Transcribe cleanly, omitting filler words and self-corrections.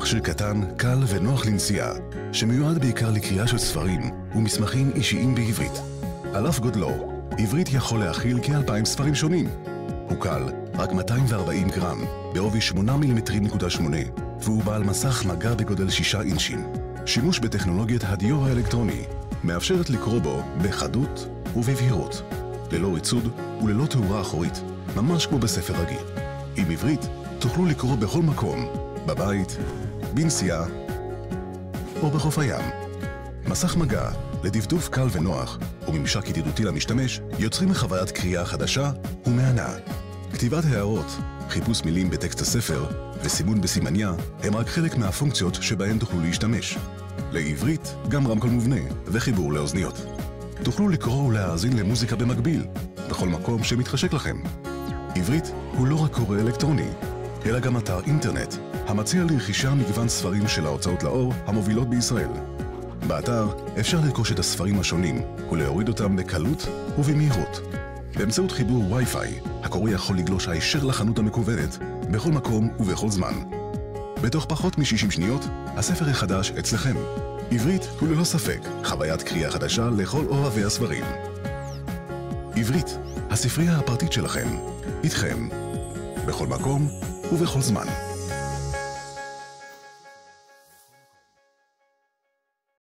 מכשיר קטן, קל ונוח לנשיאה, שמיועד בעיקר לקריאה של ספרים ומסמכים אישיים בעברית. על אף גודלו, עברית יכול להכיל כ-2,000 ספרים שונים. הוא קל, רק 240 גרם, בעובי 8.8 והוא בעל מסך מגע בגודל 6 אינצ'ים. שימוש בטכנולוגיית הדיו האלקטרוני מאפשרת לקרוא בו בחדות ובבהירות, ללא ריצוד וללא תאורה אחורית, ממש כמו בספר רגיל. עם עברית תוכלו לקרוא בכל מקום, בבית, בנסיעה או בחוף הים. מסך מגע לדפדוף קל ונוח וממשק ידידותי למשתמש יוצרים חוויית קריאה חדשה ומהנה. כתיבת הערות, חיפוש מילים בטקסט הספר וסימון בסימניה הם רק חלק מהפונקציות שבהן תוכלו להשתמש. לעברית גם רמקול מובנה וחיבור לאוזניות. תוכלו לקרוא ולהאזין למוזיקה במקביל, בכל מקום שמתחשק לכם. עברית הוא לא רק קורא אלקטרוני, אלא גם אתר אינטרנט, המציע לרכישה מגוון ספרים של ההוצאות לאור המובילות בישראל. באתר אפשר לרכוש את הספרים השונים ולהוריד אותם בקלות ובמהירות. באמצעות חיבור וי-פיי, הקורא יכול לגלוש הישר לחנות המקוונת, בכל מקום ובכל זמן. בתוך פחות מ-60 שניות, הספר החדש אצלכם. עברית הוא ללא ספק חוויית קריאה חדשה לכל אוהבי הספרים. עברית, הספרייה הפרטית שלכם, איתכם, בכל מקום ובכל זמן.